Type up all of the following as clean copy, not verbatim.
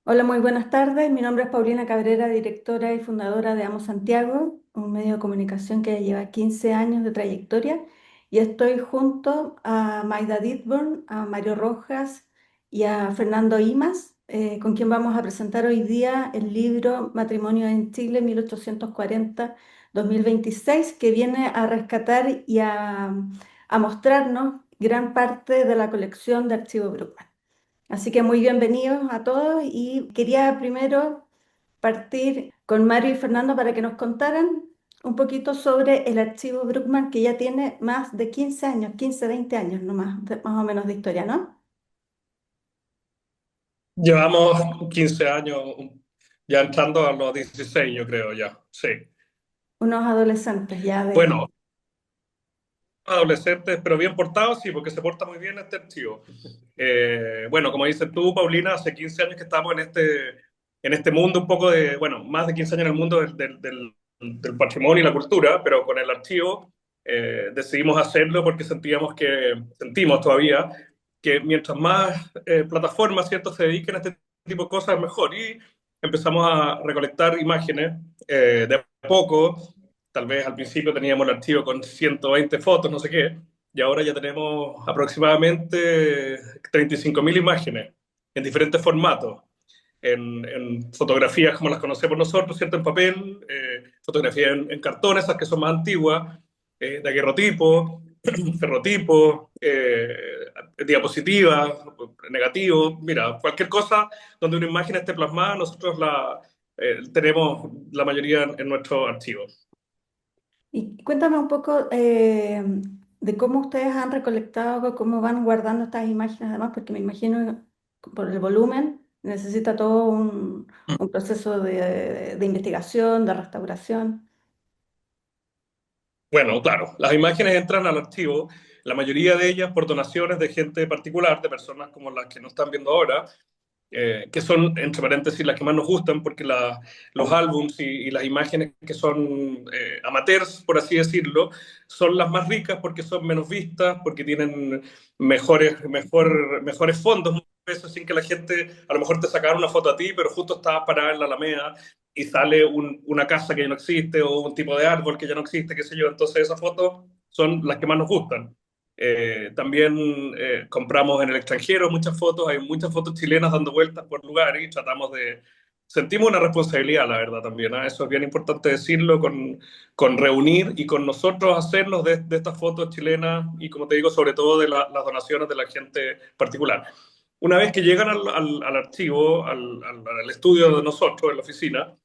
Hola, muy buenas tardes. Mi nombre es Paulina Cabrera, directora y fundadora de Amo Santiago, un medio de comunicación que lleva 15 años de trayectoria. Y estoy junto a Maida Ditborn, a Mario Rojas y a Fernando Imas, con quien vamos a presentar hoy día el libro Matrimonio en Chile 1840-2026, que viene a rescatar y a mostrarnos gran parte de la colección de Archivo Bruckmann. Así que muy bienvenidos a todos y quería primero partir con Mario y Fernando para que nos contaran un poquito sobre el archivo Bruckmann, que ya tiene más de 15 años, 15, 20 años nomás, más o menos de historia, ¿no? Llevamos 15 años, ya entrando a los 16, yo creo ya. Sí. Unos adolescentes ya de... Bueno, adolescentes, pero bien portados, sí, porque se porta muy bien este tío. Bueno, como dices tú, Paulina, hace 15 años que estamos en este mundo un poco de, bueno, más de 15 años en el mundo del patrimonio y la cultura, pero con el archivo decidimos hacerlo porque sentimos todavía que mientras más plataformas, ¿cierto?, se dediquen a este tipo de cosas, mejor. Y empezamos a recolectar imágenes de a poco. Tal vez al principio teníamos el archivo con 120 fotos, no sé qué, y ahora ya tenemos aproximadamente 35.000 imágenes en diferentes formatos, en fotografías como las conocemos nosotros, ¿cierto? En papel, fotografías en cartón, esas que son más antiguas, daguerrotipo, ferrotipo, diapositivas, negativos, mira, cualquier cosa donde una imagen esté plasmada, nosotros tenemos la mayoría en nuestro archivo. Y cuéntame un poco de cómo ustedes han recolectado, cómo van guardando estas imágenes además, porque me imagino por el volumen necesita todo un proceso de investigación, de restauración. Bueno, claro, las imágenes entran al archivo, la mayoría de ellas por donaciones de gente particular, de personas como las que nos están viendo ahora, que son, entre paréntesis, las que más nos gustan, porque los álbums y las imágenes que son amateurs, por así decirlo, son las más ricas porque son menos vistas, porque tienen mejores fondos, muchas veces sin que la gente, a lo mejor te sacaron una foto a ti, pero justo estabas parada en la Alameda y sale una casa que ya no existe o un tipo de árbol que ya no existe, qué sé yo. Entonces esas fotos son las que más nos gustan. También compramos en el extranjero muchas fotos, hay muchas fotos chilenas dando vueltas por lugares y sentimos una responsabilidad, la verdad, también. Eso es bien importante decirlo, con reunir y con nosotros hacernos de estas fotos chilenas y, como te digo, sobre todo de las donaciones de la gente particular. Una vez que llegan al archivo, al estudio de nosotros, en la oficina,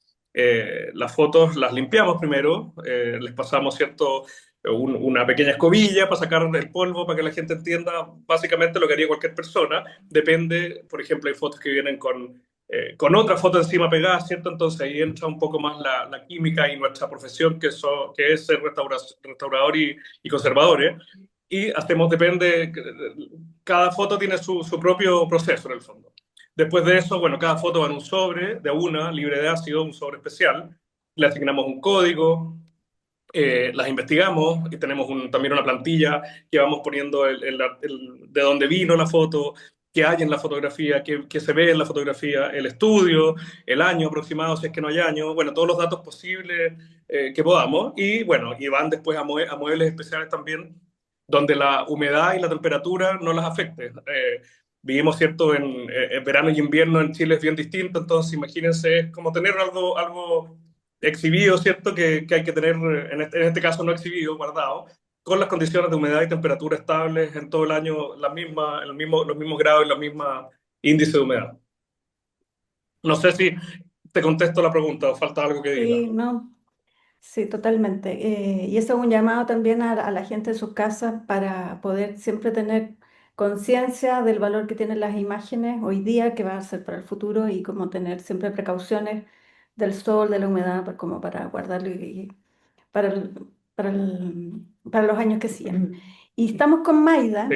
las fotos las limpiamos primero, les pasamos, ¿cierto?, una pequeña escobilla para sacar el polvo, para que la gente entienda básicamente lo que haría cualquier persona. Depende, por ejemplo, hay fotos que vienen con otra foto encima pegada, ¿cierto? Entonces ahí entra un poco más la química y nuestra profesión, que es ser restaurador y conservador, ¿eh? Y hacemos, depende, cada foto tiene su propio proceso en el fondo. Después de eso, bueno, cada foto va en un sobre de una, libre de ácido, un sobre especial. Le asignamos un código, las investigamos y tenemos también una plantilla que vamos poniendo de dónde vino la foto, qué hay en la fotografía, qué se ve en la fotografía, el estudio, el año aproximado, si es que no hay año, bueno, todos los datos posibles que podamos. Y bueno, y van después a muebles especiales también, donde la humedad y la temperatura no las afecte. Vivimos, ¿cierto?, en verano y invierno en Chile es bien distinto, entonces imagínense, es como tener algo exhibido, ¿cierto? Que hay que tener, en este caso no exhibido, guardado, con las condiciones de humedad y temperatura estables en todo el año, los mismos grados y los mismos índices de humedad. No sé si te contesto la pregunta o falta algo que diga. Sí, no. Sí, totalmente. Y eso es un llamado también a la gente de sus casas para poder siempre tener conciencia del valor que tienen las imágenes hoy día, que va a ser para el futuro, y como tener siempre precauciones del sol, de la humedad, pues como para guardarlo y para, para los años que siguen. Y estamos con Sí, Maida,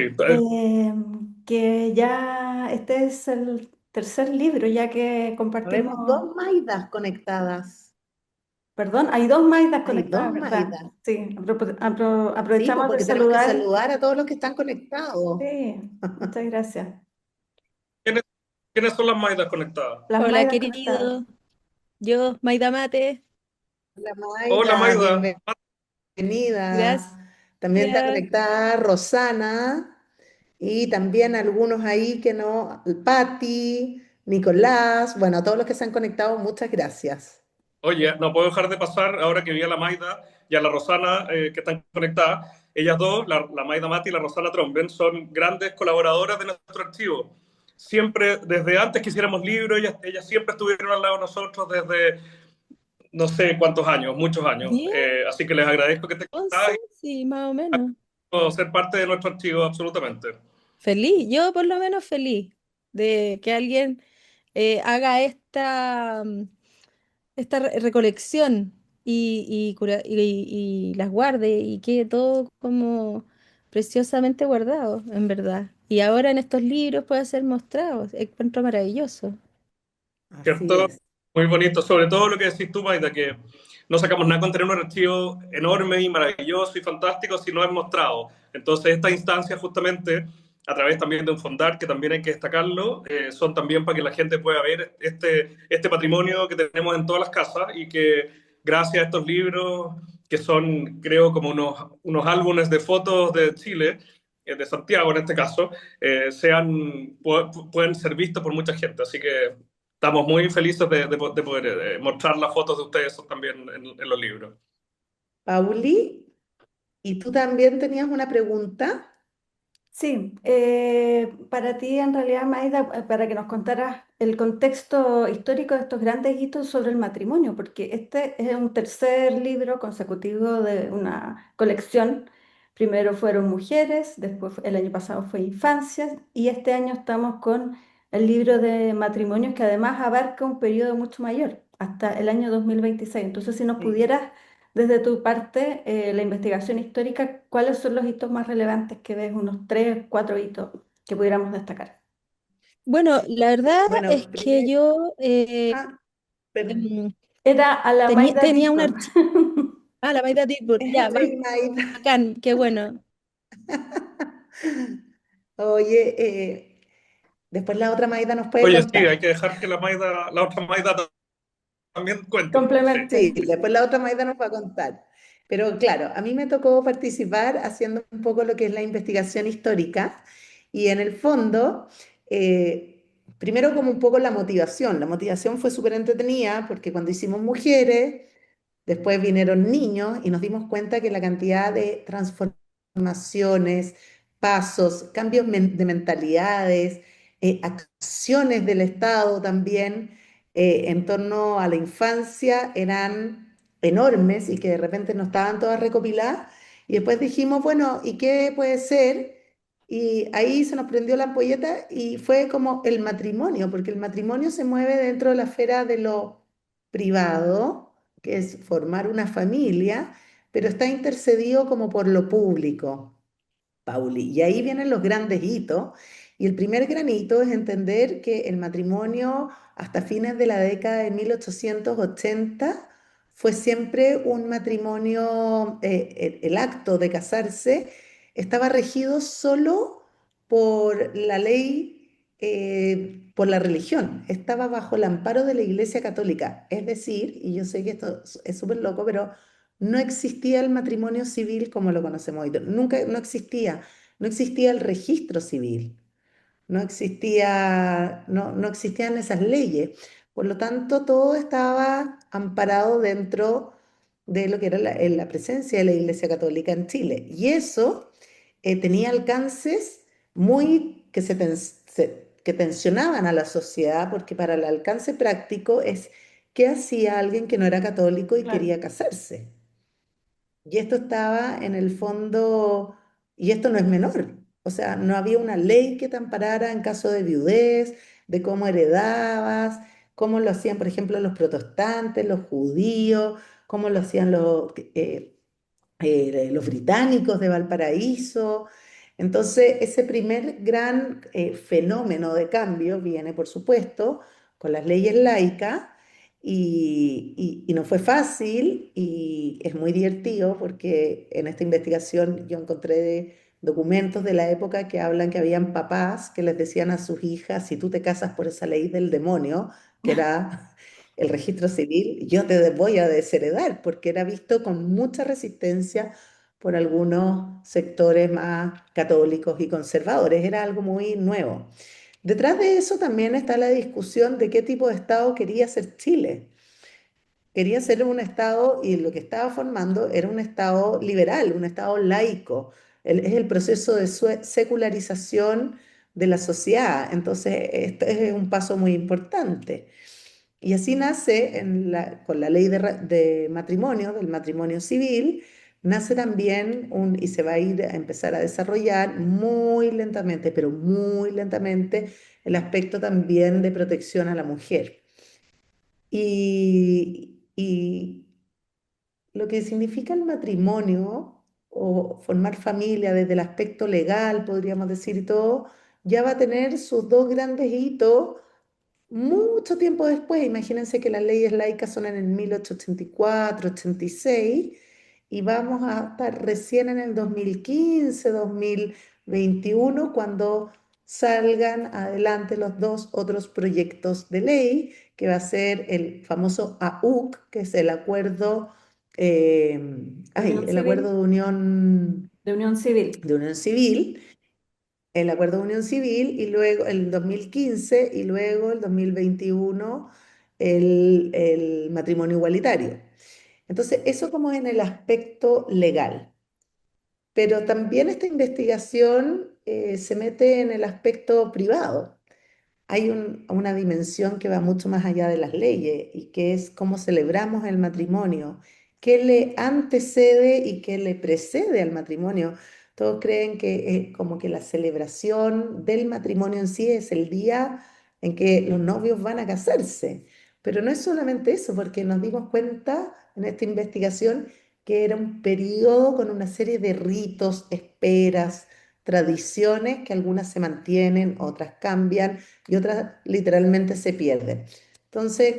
que ya este es el tercer libro ya que compartimos. Habemos dos Maidas conectadas. Perdón, hay dos Maidas Hay dos conectadas, ¿verdad? Maidas. Sí, Sí, pues aprovechamos de porque tenemos que saludar. saludar a todos los que están conectados. Sí, muchas gracias. ¿Quiénes son las Maidas conectadas? Las Hola, Maidas conectadas. querido. Yo, Maida Mate. Hola Hola, Maida, Maida. Gracias. bienvenida. También está conectada Rosana y también algunos ahí que no, Patti, Nicolás, bueno, a todos los que se han conectado, muchas gracias. Oye, no puedo dejar de pasar, ahora que vi a la Maida y a la Rosana que están conectadas, ellas dos, la Maida Mati y la Rosana Tromben, son grandes colaboradoras de nuestro archivo. Siempre, desde antes que hiciéramos libros, ellas siempre estuvieron al lado de nosotros desde no sé cuántos años, muchos años. 10, Así que les agradezco que estén 11, conectadas sí, más o menos. y ser parte de nuestro archivo, absolutamente. Feliz, yo por lo menos feliz de que alguien haga esta recolección y las guarde y quede todo como preciosamente guardado, en verdad. Y ahora en estos libros puede ser mostrado. Encuentro maravilloso. Así ¿Cierto? es. Muy bonito, sobre todo lo que decís tú, Maida, que no sacamos nada con tener un archivo enorme y maravilloso y fantástico si no es mostrado. Entonces, estas instancias, justamente, a través también de un fondar, que también hay que destacarlo, son también para que la gente pueda ver este patrimonio que tenemos en todas las casas y que gracias a estos libros, que son, creo, como unos álbumes de fotos de Chile, de Santiago en este caso, pueden ser vistos por mucha gente. Así que estamos muy felices de poder mostrar las fotos de ustedes también en los libros. Pauli, ¿y tú también tenías una pregunta? Sí, para ti en realidad, Maida, para que nos contaras el contexto histórico de estos grandes hitos sobre el matrimonio, porque este es un tercer libro consecutivo de una colección. Primero fueron mujeres, después el año pasado fue infancias y este año estamos con el libro de matrimonios que además abarca un periodo mucho mayor, hasta el año 2026. Entonces, si nos Sí. pudieras desde tu parte, la investigación histórica, ¿cuáles son los hitos más relevantes que ves? Unos tres, cuatro hitos que pudiéramos destacar. Bueno, la verdad es Bueno, que primero, yo ah, perdón. em, Era a la Maida tenía un Ditburn. archivo. Ah, la Maida Ditburn. Ya, Sí, Maida. bacán, qué bueno. Oye, después la otra Maida nos puede Oye, sí, hay contar. que dejar que la otra Maida también cuente un poco, sí. Sí, Complementen. después la otra Maida nos va a contar. Pero claro, a mí me tocó participar haciendo un poco lo que es la investigación histórica y en el fondo, primero como un poco la motivación. La motivación fue súper entretenida porque cuando hicimos mujeres, después vinieron niños y nos dimos cuenta que la cantidad de transformaciones, pasos, cambios de mentalidades, acciones del Estado también en torno a la infancia eran enormes y que de repente no estaban todas recopiladas. Y después dijimos, bueno, ¿y qué puede ser? Y ahí se nos prendió la ampolleta y fue como el matrimonio, porque el matrimonio se mueve dentro de la esfera de lo privado, que es formar una familia, pero está intercedido como por lo público. Pauli. Y ahí vienen los grandes hitos. Y el primer gran hito es entender que el matrimonio hasta fines de la década de 1880 fue siempre un matrimonio, el acto de casarse estaba regido solo por la ley, por la religión, estaba bajo el amparo de la Iglesia Católica. Es decir, y yo sé que esto es súper loco, pero no existía el matrimonio civil como lo conocemos hoy. Nunca, no existía. No existía el registro civil. No existía, no existían esas leyes. Por lo tanto, todo estaba amparado dentro de lo que era la presencia de la Iglesia Católica en Chile. Y eso tenía alcances muy que tensionaban a la sociedad, porque para el alcance práctico es qué hacía alguien que no era católico y Claro. quería casarse. Y esto estaba en el fondo, y esto no es menor, o sea, no había una ley que te amparara en caso de viudez, de cómo heredabas, cómo lo hacían, por ejemplo, los protestantes, los judíos, cómo lo hacían los británicos de Valparaíso. Entonces, ese primer gran fenómeno de cambio viene, por supuesto, con las leyes laicas y no fue fácil y es muy divertido porque en esta investigación yo encontré documentos de la época que hablan que habían papás que les decían a sus hijas, si tú te casas por esa ley del demonio, que era el registro civil, yo te voy a desheredar, porque era visto con mucha resistencia por algunos sectores más católicos y conservadores, era algo muy nuevo. Detrás de eso también está la discusión de qué tipo de Estado quería ser Chile. Quería ser un Estado y lo que estaba formando era un Estado liberal, un Estado laico. Es el proceso de secularización de la sociedad. Entonces, este es un paso muy importante. Y así nace con la ley de matrimonio, del matrimonio civil, nace también y se va a ir a empezar a desarrollar muy lentamente, pero muy lentamente, el aspecto también de protección a la mujer. Y lo que significa el matrimonio o formar familia desde el aspecto legal, podríamos decir, y todo, ya va a tener sus dos grandes hitos mucho tiempo después. Imagínense que las leyes laicas son en el 1884, 86, y vamos a estar recién en el 2015, 2021, cuando salgan adelante los dos otros proyectos de ley, que va a ser el famoso AUC, que es el acuerdo, De unión el acuerdo civil, de unión civil. de unión civil, el acuerdo de unión civil, y luego el 2015 y luego el 2021 el matrimonio igualitario. Entonces, eso como en el aspecto legal. Pero también esta investigación se mete en el aspecto privado. Hay una dimensión que va mucho más allá de las leyes y que es cómo celebramos el matrimonio, qué le antecede y qué le precede al matrimonio. Todos creen que como que la celebración del matrimonio en sí es el día en que los novios van a casarse, pero no es solamente eso, porque nos dimos cuenta en esta investigación que era un periodo con una serie de ritos, esperas, tradiciones que algunas se mantienen, otras cambian y otras literalmente se pierden. Entonces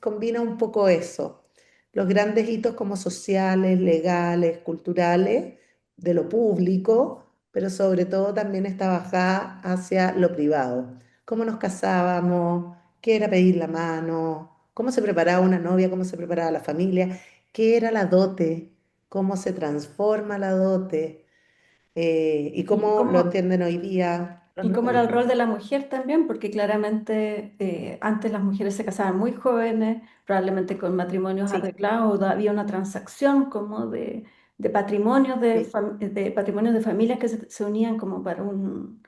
combina un poco eso, los grandes hitos como sociales, legales, culturales, de lo público, pero sobre todo también esta bajada hacia lo privado. Cómo nos casábamos, qué era pedir la mano, cómo se preparaba una novia, cómo se preparaba la familia, qué era la dote, cómo se transforma la dote, y Y cómo lo cómo, entienden hoy día los y cómo era el novios. rol de la mujer también, porque claramente antes las mujeres se casaban muy jóvenes, probablemente con matrimonios Sí, arreglados, o había una transacción como de patrimonios sí, de patrimonios de familias que se unían como para un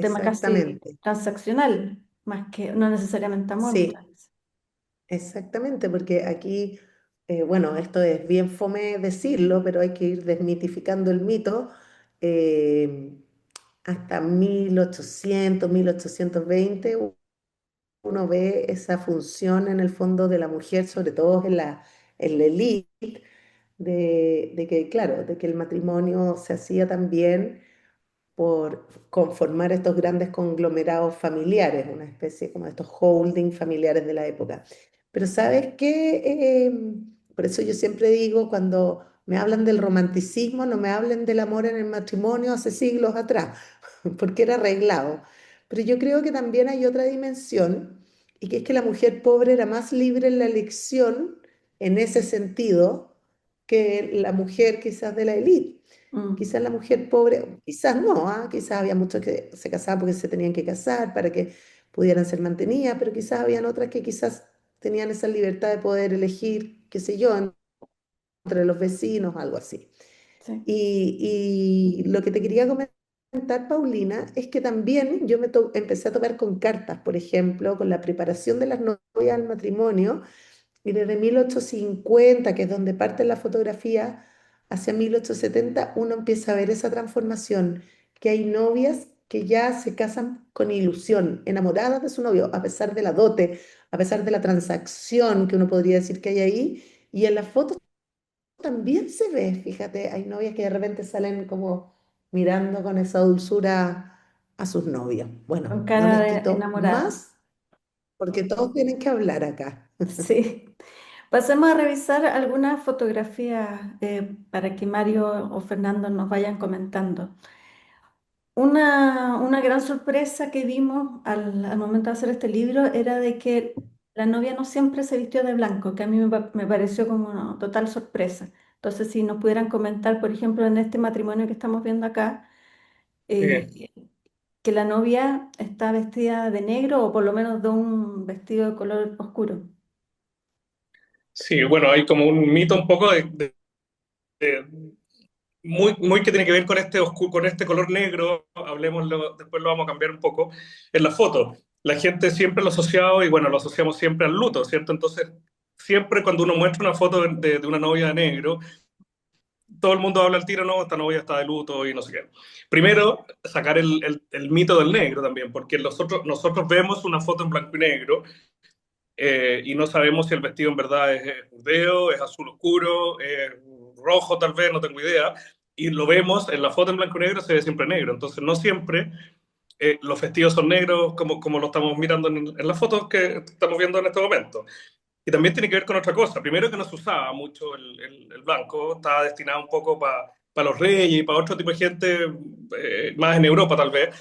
tema casi exactamente. transaccional, más que no necesariamente amor muchas Sí, veces. exactamente, porque aquí, bueno, esto es bien fome decirlo, pero hay que ir desmitificando el mito. eh, Hasta 1800, 1820, uno ve esa función en el fondo de la mujer, sobre todo en la élite, de que, claro, de que el matrimonio se hacía también por conformar estos grandes conglomerados familiares, una especie como de estos holding familiares de la época. Pero ¿sabes qué? Por eso yo siempre digo, cuando me hablan del romanticismo, no me hablen del amor en el matrimonio hace siglos atrás, porque era arreglado. Pero yo creo que también hay otra dimensión, y que es que la mujer pobre era más libre en la elección, en ese sentido, que la mujer quizás de la élite. Mm, Quizás la mujer pobre, quizás no, quizás había muchos que se casaban porque se tenían que casar para que pudieran ser mantenidas, pero quizás habían otras que quizás tenían esa libertad de poder elegir, qué sé yo, entre los vecinos, algo así. sí. Y lo que te quería comentar, Paulina, es que también yo empecé a tocar con cartas, por ejemplo, con la preparación de las novias al matrimonio, y desde 1850, que es donde parte la fotografía, hacia 1870, uno empieza a ver esa transformación, que hay novias que ya se casan con ilusión, enamoradas de su novio, a pesar de la dote, a pesar de la transacción que uno podría decir que hay ahí. Y en las fotos también se ve, fíjate, hay novias que de repente salen como mirando con esa dulzura a sus novios. Bueno, Con no cara les de quito enamorada. más porque todos tienen que hablar acá. Sí. Pasemos a revisar algunas fotografías para que Mario o Fernando nos vayan comentando. Una gran sorpresa que vimos al momento de hacer este libro era de que la novia no siempre se vistió de blanco, que a mí me pareció como una total sorpresa. Entonces, si nos pudieran comentar, por ejemplo, en este matrimonio que estamos viendo acá, Sí. eh, que la novia está vestida de negro o por lo menos de un vestido de color oscuro. Sí, bueno, hay como un mito un poco muy que tiene que ver con este con este color negro, hablemoslo, después lo vamos a cambiar un poco, en la foto. La gente siempre lo ha asociado, y bueno, lo asociamos siempre al luto, ¿cierto? Entonces, siempre cuando uno muestra una foto de una novia de negro, todo el mundo habla al tiro, no, esta novia está de luto y no sé qué. Primero, sacar el mito del negro también, porque nosotros vemos una foto en blanco y negro, y no sabemos si el vestido en verdad es burdeo, es azul oscuro, es rojo tal vez, no tengo idea, y lo vemos en la foto en blanco y negro, se ve siempre negro, entonces no siempre los vestidos son negros como lo estamos mirando en las fotos que estamos viendo en este momento. Y también tiene que ver con otra cosa. Primero, que no se usaba mucho el blanco, estaba destinado un poco para los reyes y para otro tipo de gente, más en Europa tal vez.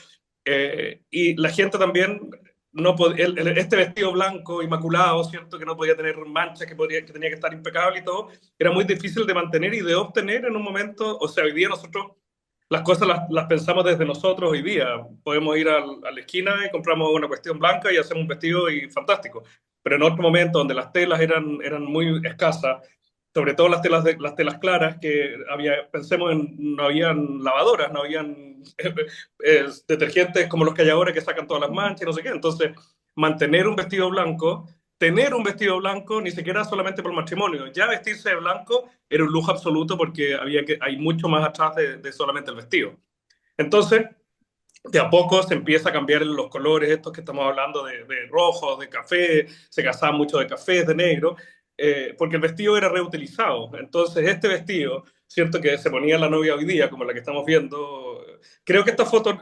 Y la gente también, no este vestido blanco inmaculado, ¿cierto? Que no podía tener manchas, que tenía que estar impecable y todo, era muy difícil de mantener y de obtener en un momento. O sea, hoy día nosotros las cosas las pensamos desde nosotros hoy día. Podemos ir a la esquina y compramos una cuestión blanca y hacemos un vestido y fantástico. Pero en otro momento donde las telas eran muy escasas, sobre todo las telas claras, que pensemos no habían lavadoras, no habían detergentes como los que hay ahora que sacan todas las manchas y no sé qué. Entonces, mantener un vestido blanco, tener un vestido blanco, ni siquiera solamente por el matrimonio, ya vestirse de blanco era un lujo absoluto porque hay mucho más atrás de solamente el vestido. Entonces, de a poco se empieza a cambiar los colores, estos que estamos hablando de rojo, de café, se casaban mucho de café, de negro, porque el vestido era reutilizado. Entonces, este vestido, cierto que se ponía la novia hoy día, como la que estamos viendo, creo que esta foto,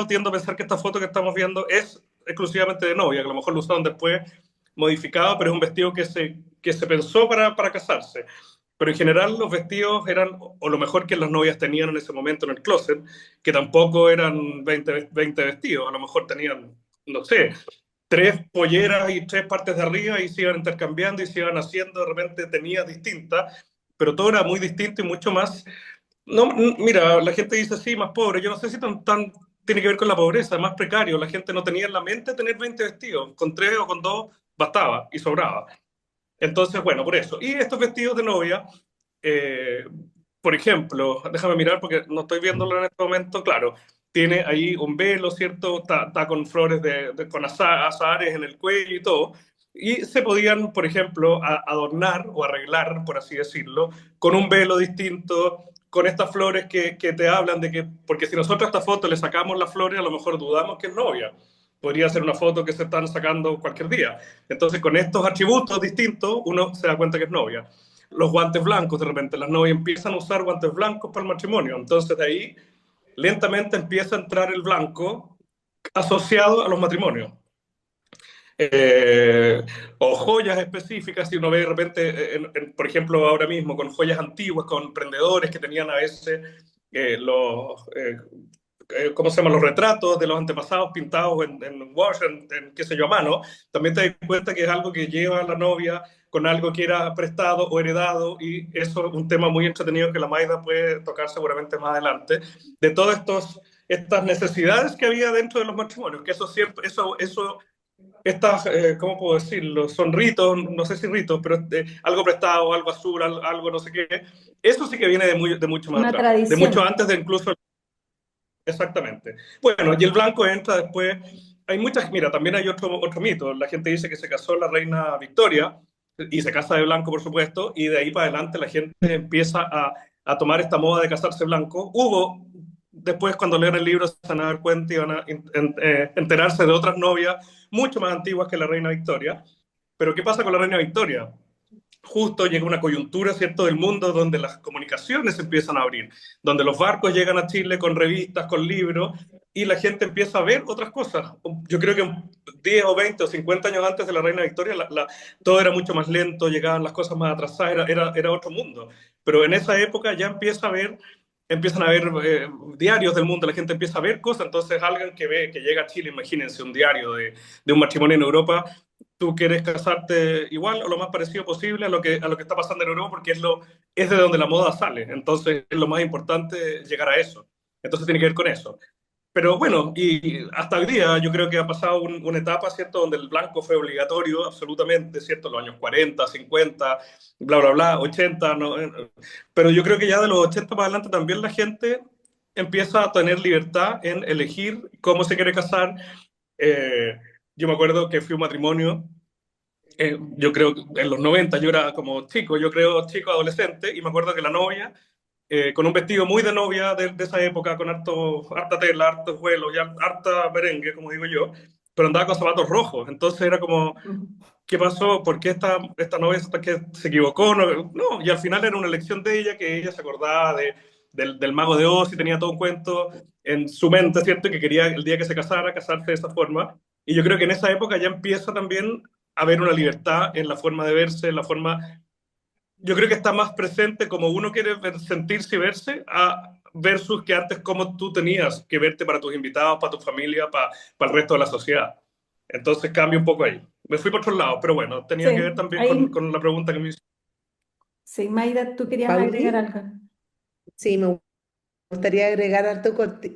tiendo a pensar que esta foto que estamos viendo es exclusivamente de novia, que a lo mejor lo usaron después modificado, pero es un vestido que se pensó para casarse. Pero en general los vestidos eran o lo mejor que las novias tenían en ese momento en el closet, que tampoco eran 20 vestidos, a lo mejor tenían, no sé, tres polleras y tres partes de arriba y se iban intercambiando y se iban haciendo, de repente tenías distintas, pero todo era muy distinto y mucho más. No, mira, la gente dice sí, más pobre, yo no sé si tiene que ver con la pobreza, más precario, la gente no tenía en la mente tener 20 vestidos, con tres o con dos bastaba y sobraba. Entonces, bueno, por eso. Y estos vestidos de novia, eh, por ejemplo, déjame mirar porque no estoy viéndolo en este momento, claro, tiene ahí un velo, ¿cierto? Está con flores con azahares en el cuello y todo. Y se podían, por ejemplo, adornar o arreglar, por así decirlo, con un velo distinto, con estas flores que te hablan de que, porque si nosotros a esta foto le sacamos las flores, a lo mejor dudamos que es novia. Podría ser una foto que se están sacando cualquier día. Entonces, con estos atributos distintos, uno se da cuenta que es novia. Los guantes blancos, de repente, las novias empiezan a usar guantes blancos para el matrimonio. Entonces, de ahí, lentamente empieza a entrar el blanco asociado a los matrimonios. Eh, o joyas específicas, si uno ve de repente, por ejemplo, ahora mismo, con joyas antiguas, con emprendedores que tenían a veces ¿cómo se llama? Los retratos de los antepasados pintados en wash, qué sé yo, a mano, también te das cuenta que es algo que lleva a la novia con algo que era prestado o heredado, y eso es un tema muy entretenido que la Maida puede tocar seguramente más adelante, de todas estas necesidades que había dentro de los matrimonios, que eso siempre, estas, ¿cómo puedo decirlo? Son ritos, no sé si ritos, pero algo prestado, algo azul, algo no sé qué. Eso sí que viene de mucho más Una atrás, de mucho tradición. antes de incluso. Exactamente. Bueno, y el blanco entra después. Hay muchas, mira, también hay otro mito. La gente dice que se casó la reina Victoria y se casa de blanco, por supuesto, y de ahí para adelante la gente empieza a tomar esta moda de casarse blanco. Después cuando leen el libro se van a dar cuenta y van a enterarse de otras novias mucho más antiguas que la reina Victoria. Pero ¿qué pasa con la reina Victoria? Justo llega una coyuntura, ¿cierto?, del mundo donde las comunicaciones se empiezan a abrir, donde los barcos llegan a Chile con revistas, con libros, y la gente empieza a ver otras cosas. Yo creo que 10 o 20 o 50 años antes de la Reina Victoria, todo era mucho más lento, llegaban las cosas más atrasadas, era otro mundo. Pero en esa época ya empieza a haber empiezan a ver diarios del mundo, la gente empieza a ver cosas, entonces alguien que ve, que llega a Chile, imagínense un diario de un matrimonio en Europa, tú quieres casarte igual o lo más parecido posible a lo que está pasando en Europa, porque es de donde la moda sale, entonces es lo más importante llegar a eso. Entonces tiene que ver con eso. Pero bueno, y hasta hoy día yo creo que ha pasado una etapa, ¿cierto?, donde el blanco fue obligatorio, absolutamente, ¿cierto?, los años 40, 50, bla, bla, bla, 80, ¿no? Pero yo creo que ya de los 80 para adelante también la gente empieza a tener libertad en elegir cómo se quiere casar. Eh, yo me acuerdo que fui a un matrimonio, yo creo que en los 90 yo era como chico, yo creo chico adolescente, y me acuerdo que la novia con un vestido muy de novia de esa época, con harta tela, hartos vuelos, y harta merengue, como digo yo, pero andaba con zapatos rojos. Entonces era como, ¿qué pasó? ¿Por qué esta novia hasta que se equivocó? No, no, y al final era una elección de ella, que ella se acordaba del Mago de Oz y tenía todo un cuento en su mente, ¿cierto? Y que quería el día que se casara, casarse de esa forma. Y yo creo que en esa época ya empieza también a haber una libertad en la forma de verse, en la forma yo creo que está más presente como uno quiere sentirse y verse versus que antes como tú tenías que verte para tus invitados, para tu familia, para el resto de la sociedad. Entonces cambia un poco ahí. Me fui por otro lado, pero bueno, tenía que ver Sí, también ahí, con la pregunta que me hizo. sí, Maida, tú querías agregar Pauli, algo. sí, me gustaría agregar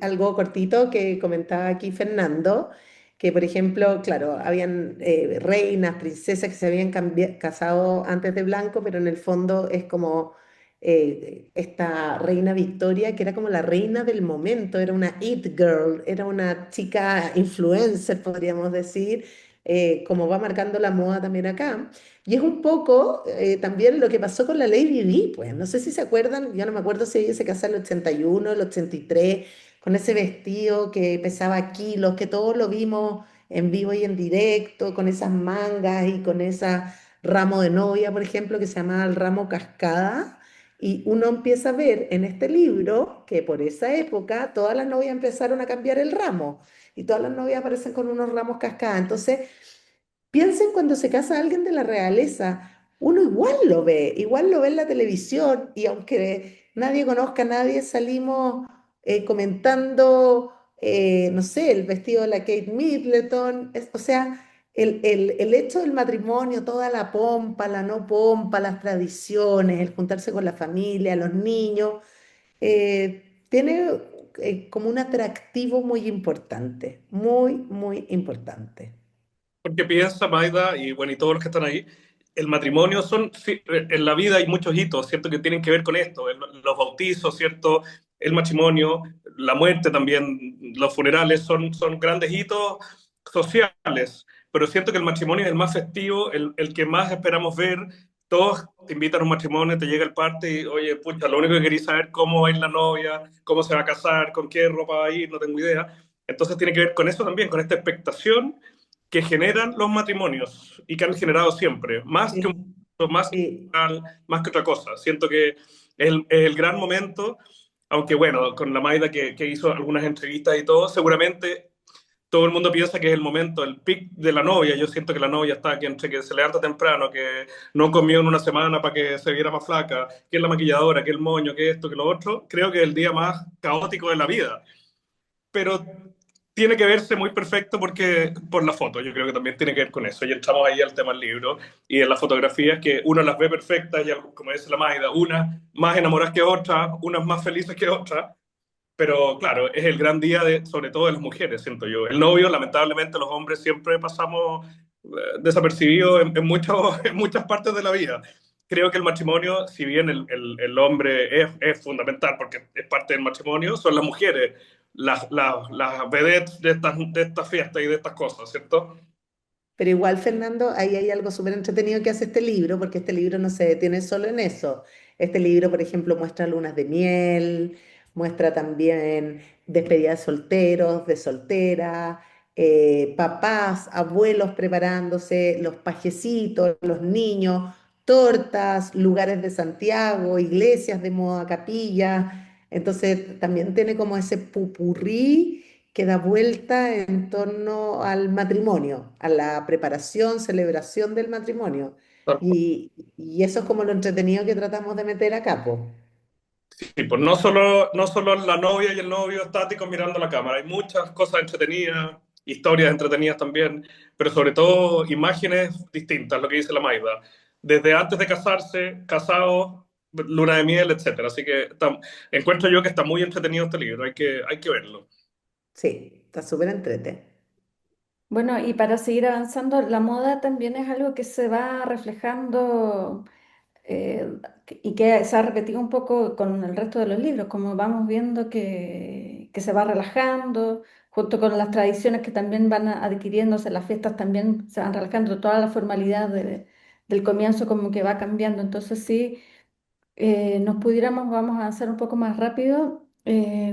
algo cortito que comentaba aquí Fernando, que por ejemplo, claro, habían reinas, princesas que se habían casado antes de blanco, pero en el fondo es como esta reina Victoria, que era como la reina del momento, era una it girl, era una chica influencer, podríamos decir, como va marcando la moda también acá. Y es un poco también lo que pasó con la Lady Di, pues no sé si se acuerdan, yo no me acuerdo si ella se casó en el 81, el 83, con ese vestido que pesaba kilos, que todos lo vimos en vivo y en directo, con esas mangas y con ese ramo de novia, por ejemplo, que se llamaba el ramo cascada. Y uno empieza a ver en este libro que por esa época todas las novias empezaron a cambiar el ramo y todas las novias aparecen con unos ramos cascada. Entonces, piensen cuando se casa alguien de la realeza, uno igual lo ve en la televisión y aunque nadie conozca a nadie, salimos comentando, no sé, el vestido de la Kate Middleton, o sea, el hecho del matrimonio, toda la pompa, la no pompa, las tradiciones, el juntarse con la familia, los niños, tiene como un atractivo muy importante, muy, muy importante. Porque piensa, Maida, y bueno, y todos los que están ahí, el matrimonio son, sí, en la vida hay muchos hitos, ¿cierto? Que tienen que ver con esto, los bautizos, ¿cierto? El matrimonio, la muerte también, los funerales son grandes hitos sociales, pero siento que el matrimonio es el más festivo, el que más esperamos ver. Todos te invitan a un matrimonio, te llega el parte y, oye, pucha, lo único que quería saber cómo va a ir la novia, cómo se va a casar, con qué ropa va a ir, no tengo idea. Entonces tiene que ver con eso también, con esta expectación que generan los matrimonios y que han generado siempre, Sí, más que, sí. más que otra cosa. Siento que es el gran momento, aunque bueno, con la Maida que hizo algunas entrevistas y todo, seguramente todo el mundo piensa que es el momento, el pic de la novia. Yo siento que la novia está aquí entre que se levanta temprano, que no comió en una semana para que se viera más flaca, que es la maquilladora, que el moño, que esto, que lo otro. Creo que es el día más caótico de la vida, pero tiene que verse muy perfecto porque por la foto, yo creo que también tiene que ver con eso. Y entramos ahí al tema del libro y en las fotografías que uno las ve perfectas y como dice la Maida, unas más enamoradas que otras, unas más felices que otras, pero claro, es el gran día de, sobre todo de las mujeres, siento yo. El novio, lamentablemente, los hombres siempre pasamos desapercibidos en muchas partes de la vida. Creo que el matrimonio, si bien el hombre es fundamental porque es parte del matrimonio, son las mujeres las vedettes de estas fiestas y de estas cosas, ¿cierto? Pero igual, Fernando, ahí hay algo súper entretenido que hace este libro, porque este libro no se detiene solo en eso. Este libro, por ejemplo, muestra lunas de miel, muestra también despedidas de solteros, de solteras, papás, abuelos preparándose, los pajecitos, los niños, tortas, lugares de Santiago, iglesias de moda, capilla. Entonces, también tiene como ese pupurrí que da vuelta en torno al matrimonio, a la preparación, celebración del matrimonio. Y eso es como lo entretenido que tratamos de meter a cabo. Sí, pues no solo la novia y el novio estáticos mirando la cámara, hay muchas cosas entretenidas, historias entretenidas también, pero sobre todo imágenes distintas, lo que dice la Maida, desde antes de casarse, casados, luna de miel, etcétera. Así que encuentro yo que está muy entretenido este libro, hay que verlo. Sí, está súper entrete. Bueno, y para seguir avanzando, la moda también es algo que se va reflejando y que se ha repetido un poco con el resto de los libros, como vamos viendo que se va relajando, junto con las tradiciones que también van adquiriéndose, las fiestas también se van relajando, toda la formalidad del comienzo como que va cambiando. Entonces, sí, nos pudiéramos, vamos a avanzar un poco más rápido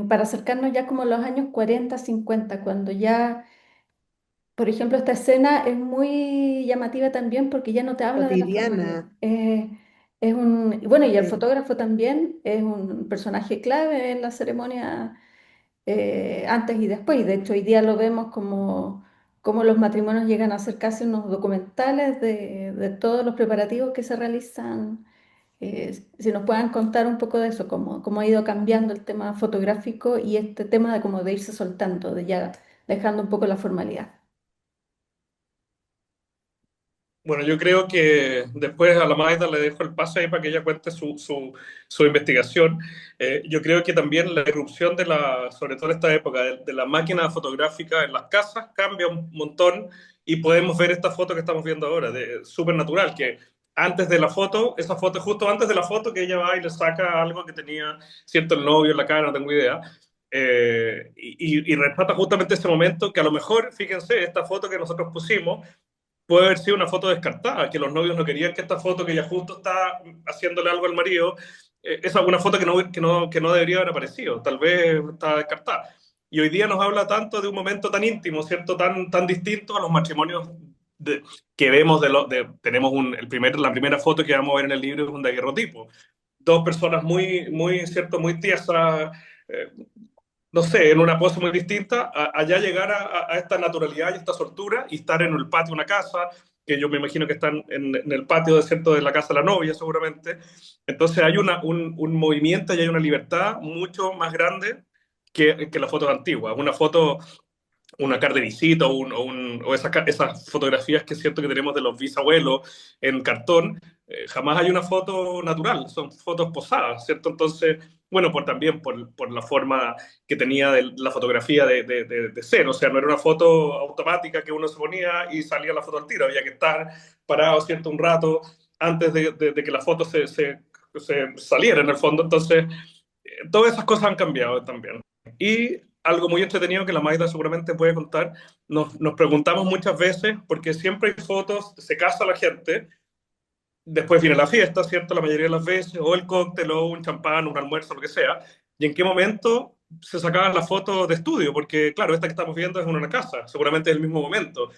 para acercarnos ya como a los años 40 50 cuando ya por ejemplo, esta escena es muy llamativa también porque ya no te habla de la formalidad. Cotidiana. Bueno, y el Sí. fotógrafo también es un personaje clave en la ceremonia antes y después. Y de hecho, hoy día lo vemos como los matrimonios llegan a ser casi unos documentales de todos los preparativos que se realizan. Si nos puedan contar un poco de eso, cómo ha ido cambiando el tema fotográfico y este tema de como de irse soltando, de ya dejando un poco la formalidad. Bueno, yo creo que después a la Maida le dejo el pase ahí para que ella cuente su investigación. Yo creo que también la irrupción de sobre todo en esta época, de la máquina fotográfica en las casas cambia un montón y podemos ver esta foto que estamos viendo ahora, de súper natural, que antes de la foto, esa foto, justo antes de la foto que ella va y le saca algo que tenía, cierto, el novio en la cara, no tengo idea. Y retrata justamente ese momento que a lo mejor, fíjense, esta foto que nosotros pusimos puede haber sido una foto descartada, que los novios no querían que esta foto, que ella justo está haciéndole algo al marido, es alguna foto que no debería haber aparecido, tal vez está descartada. Y hoy día nos habla tanto de un momento tan íntimo, ¿cierto? Tan distinto a los matrimonios que vemos, tenemos la primera foto que vamos a ver en el libro es un daguerrotipo. Dos personas ¿cierto? Muy tiesas, eh, no sé, en una pose muy distinta, allá llegar a esta naturalidad y esta soltura y estar en el patio de una casa, que yo me imagino que están en el patio ¿cierto? De la casa de la novia seguramente. Entonces hay un movimiento y hay una libertad mucho más grande que las fotos antiguas. Una foto, una carta de visita o esas fotografías que es cierto que tenemos de los bisabuelos en cartón, jamás hay una foto natural, son fotos posadas, ¿cierto? Entonces, bueno, también por la forma que tenía la fotografía de ser, o sea, no era una foto automática que uno se ponía y salía la foto al tiro, había que estar parado, ¿cierto? Un rato antes de que la foto se saliera en el fondo, entonces, todas esas cosas han cambiado también. Y algo muy entretenido que la Maida seguramente puede contar, nos preguntamos muchas veces, porque siempre hay fotos, se casa la gente, después viene la fiesta, ¿cierto? La mayoría de las veces, o el cóctel, o un champán, un almuerzo, lo que sea, y en qué momento se sacaban las fotos de estudio, porque claro, esta que estamos viendo es en una casa, seguramente es el mismo momento,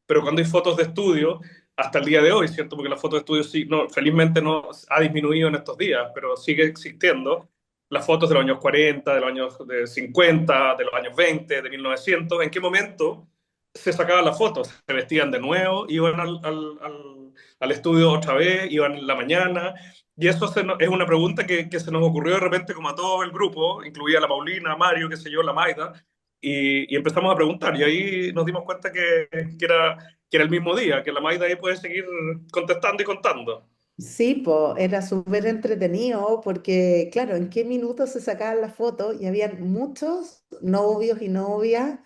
pero cuando hay fotos de estudio, hasta el día de hoy, ¿cierto? Porque la foto de estudio sí, no, felizmente no ha disminuido en estos días, pero sigue existiendo. Las fotos de los años 40, de los años 50, de los años 20, de 1900, ¿en qué momento se sacaban las fotos? Se vestían de nuevo, iban al estudio otra vez, iban en la mañana, y eso es una pregunta que se nos ocurrió de repente como a todo el grupo, incluía a la Paulina, a Mario, qué sé yo, la Maida, y empezamos a preguntar, y ahí nos dimos cuenta que era el mismo día, que la Maida ahí puede seguir contestando y contando. Sí, pues era súper entretenido porque, claro, en qué minutos se sacaban las fotos y habían muchos novios y novias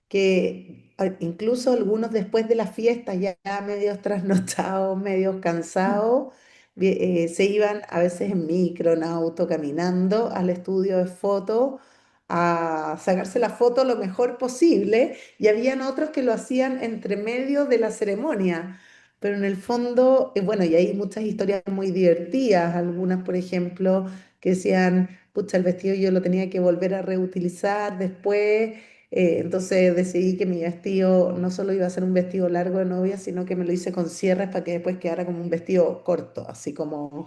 que incluso algunos después de la fiesta, ya medios trasnochados, medios cansados, se iban a veces en micro, en auto, caminando al estudio de fotos a sacarse la foto lo mejor posible y habían otros que lo hacían entre medio de la ceremonia. Pero en el fondo, bueno, y hay muchas historias muy divertidas, algunas, por ejemplo, que decían, pucha, el vestido yo lo tenía que volver a reutilizar después, entonces decidí que mi vestido no solo iba a ser un vestido largo de novia, sino que me lo hice con cierres para que después quedara como un vestido corto, así como...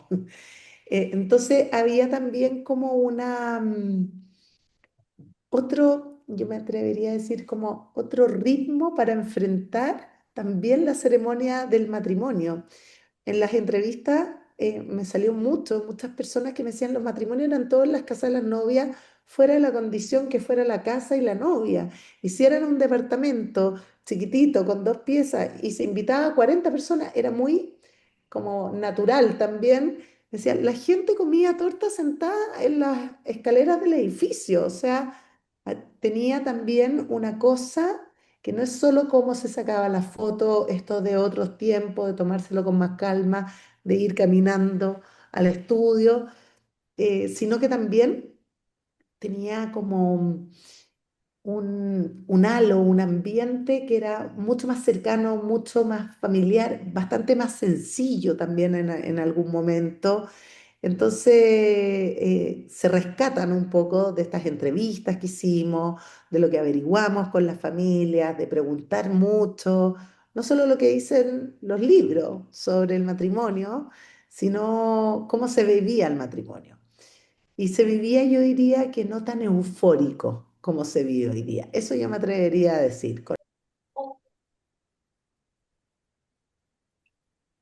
entonces había también como yo me atrevería a decir como otro ritmo para enfrentar también la ceremonia del matrimonio. En las entrevistas me salió muchas personas que me decían los matrimonios eran todos en las casas de las novias, fuera de la condición que fuera la casa y la novia. Y si era en un departamento chiquitito con 2 piezas y se invitaba a 40 personas, era muy como natural también. Decía, la gente comía torta sentada en las escaleras del edificio, o sea, tenía también una cosa que no es solo cómo se sacaba la foto, esto de otros tiempos, de tomárselo con más calma, de ir caminando al estudio, sino que también tenía como un halo, un ambiente que era mucho más cercano, mucho más familiar, bastante más sencillo también en algún momento. Entonces, se rescatan un poco de estas entrevistas que hicimos, de lo que averiguamos con las familias, de preguntar mucho, no solo lo que dicen los libros sobre el matrimonio, sino cómo se vivía el matrimonio. Y se vivía, yo diría que no tan eufórico como se vive hoy día. Eso yo me atrevería a decir.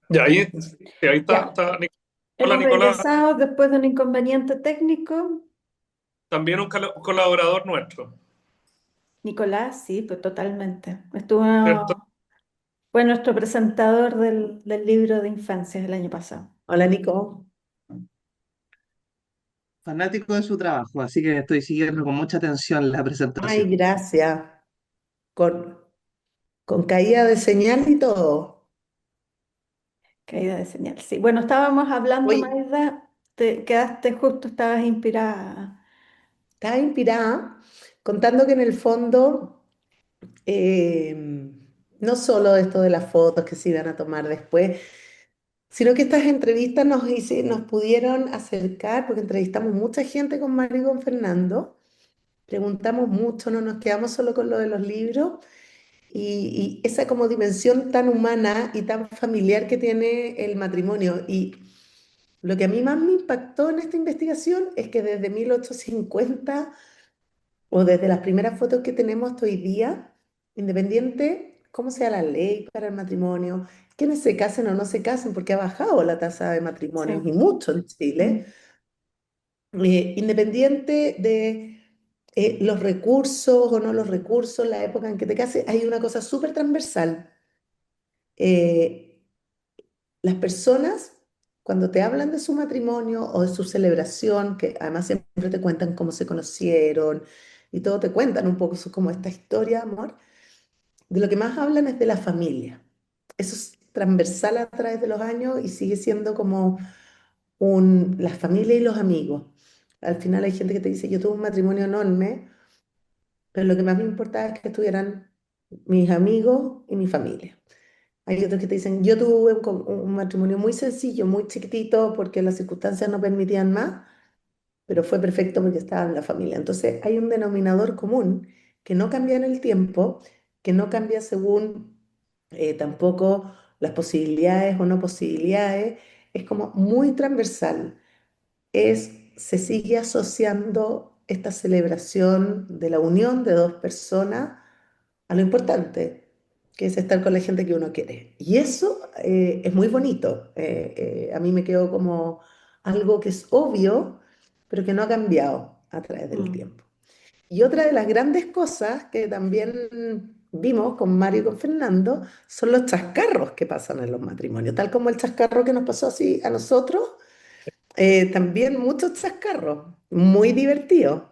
Y ahí, sí, ahí está, Ya, está Nicola. hemos Nicolás, regresado después de un inconveniente técnico. también un colaborador nuestro, Nicolás, sí, pues totalmente. Estuvo, ¿cierto? fue nuestro presentador del libro de infancias el año pasado. Hola, Nico. Fanático de su trabajo, así que estoy siguiendo con mucha atención la Ay, presentación. gracias. Con, con caída de señal y todo. Caída de señal, sí. Bueno, estábamos hablando, Oye, Maida, te quedaste justo, estabas inspirada. estaba inspirada contando que en el fondo, no solo esto de las fotos que se iban a tomar después, sino que estas entrevistas nos pudieron acercar, porque entrevistamos mucha gente con Mario y con Fernando, preguntamos mucho, no nos quedamos solo con lo de los libros, y esa como dimensión tan humana y tan familiar que tiene el matrimonio. Y lo que a mí más me impactó en esta investigación es que desde 1850 o desde las primeras fotos que tenemos hasta hoy día, independiente cómo sea la ley para el matrimonio, quienes se casen o no se casen, porque ha bajado la tasa de Sí. matrimonios y mucho en Chile, Mm. independiente de los recursos o no los recursos, la época en que te cases, hay una cosa súper transversal. Eh, las personas, cuando te hablan de su matrimonio o de su celebración, que además siempre te cuentan cómo se conocieron y todo, te cuentan un poco como esta historia de amor, de lo que más hablan es de la familia. Eso es transversal a través de los años y sigue siendo como la familia y los amigos. Al final hay gente que te dice, yo tuve un matrimonio enorme, pero lo que más me importaba es que estuvieran mis amigos y mi familia. Hay otros que te dicen, yo tuve un matrimonio muy sencillo, muy chiquitito, porque las circunstancias no permitían más, pero fue perfecto porque estaba en la familia. Entonces hay un denominador común que no cambia en el tiempo, que no cambia según tampoco las posibilidades o no posibilidades, es como muy transversal. Se sigue asociando esta celebración de la unión de dos personas a lo importante, que es estar con la gente que uno quiere. Y eso es muy bonito. A mí me quedó como algo que es obvio, pero que no ha cambiado a través del Mm. tiempo. Y otra de las grandes cosas que también vimos con Mario y con Fernando son los chascarros que pasan en los matrimonios, tal como el chascarro que nos pasó así a nosotros, también muchos chascarros, muy divertidos,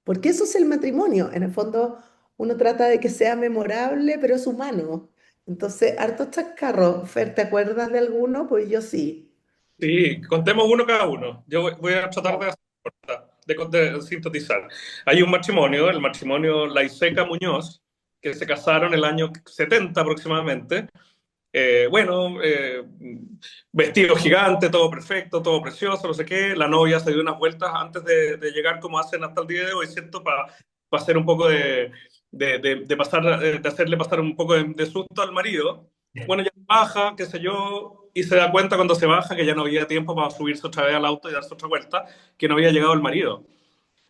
porque eso es el matrimonio. En el fondo, uno trata de que sea memorable, pero es humano. Entonces, hartos chascarros. Fer, ¿te acuerdas de alguno? Pues yo sí. Sí, contemos uno cada uno. Yo voy a tratar de, de sintetizar. Hay un matrimonio, el matrimonio Laiseca Muñoz, que se casaron el año 70 aproximadamente. Bueno, vestido gigante, todo perfecto, todo precioso, no sé qué. La novia se dio unas vueltas antes de llegar, como hacen hasta el día de hoy, ¿cierto? Para hacer un poco de pasar, de hacerle pasar un poco de susto al marido. Bueno, ya baja, qué sé yo, y se da cuenta cuando se baja que ya no había tiempo para subirse otra vez al auto y darse otra vuelta, que no había llegado el marido.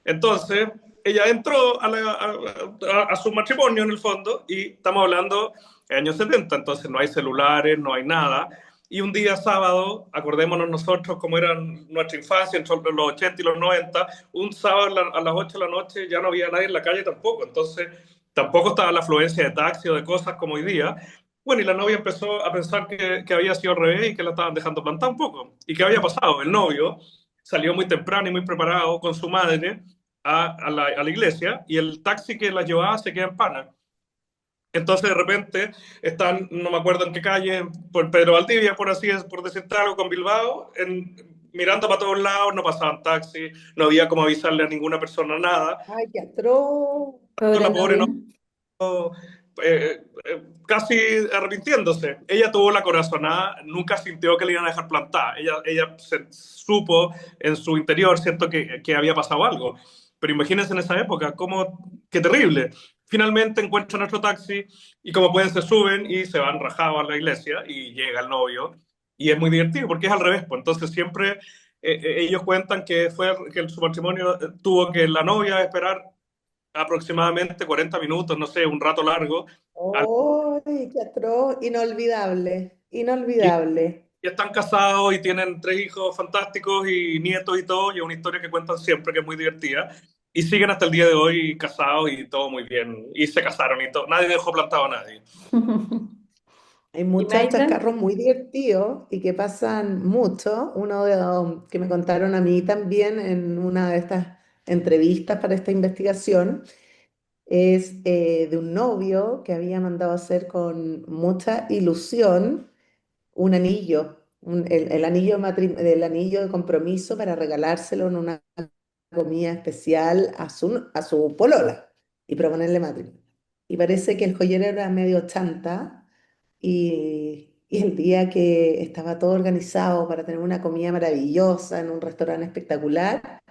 Entonces, ella entró a su matrimonio en el fondo y estamos hablando de años 70, entonces no hay celulares, no hay nada. y un día sábado, acordémonos nosotros cómo era nuestra infancia entre los 80 y los 90, un sábado a las 8 de la noche ya no había nadie en la calle tampoco, entonces tampoco estaba la afluencia de taxi o de cosas como hoy día. Bueno, y la novia empezó a pensar que había sido al revés y que la estaban dejando plantar un poco. ¿Y qué había pasado? El novio salió muy temprano y muy preparado con su madre a la iglesia y el taxi que la llevaba se queda en pana. Entonces de repente están, no me acuerdo en qué calle, por Pedro Valdivia, por así es, por decirte algo, con Bilbao, mirando para todos lados, no pasaban taxis, no había como avisarle a ninguna persona nada. Ay, qué atroz. Pobre La pobre novia. no, casi arrepintiéndose. Ella tuvo la corazonada, nunca sintió que le iban a dejar plantada. Ella supo en su interior, ¿cierto?, que había pasado algo. Pero imagínense en esa época, qué terrible. Finalmente encuentran nuestro taxi y como pueden se suben y se van rajados a la iglesia y llega el novio. Y es muy divertido porque es al revés. Pues entonces siempre ellos cuentan que su matrimonio tuvo que la novia esperar aproximadamente 40 minutos, no sé, un rato largo, al- Ay, qué atroz. Inolvidable, y, inolvidable. y están casados y tienen 3 hijos fantásticos y nietos y todo, y es una historia que cuentan siempre, que es muy divertida, y siguen hasta el día de hoy casados y todo muy bien, y se casaron y todo, nadie dejó plantado a nadie. Hay ¿Y muchos Maiten? chascarros muy divertidos y que pasan mucho. Uno que me contaron a mí también en una de estas entrevistas para esta investigación es de un novio que había mandado a hacer con mucha ilusión un anillo, el anillo de compromiso para regalárselo en una comida especial a su polola y proponerle matrimonio. Y parece que el joyero era medio chanta y el día que estaba todo organizado para tener una comida maravillosa en un restaurante espectacular,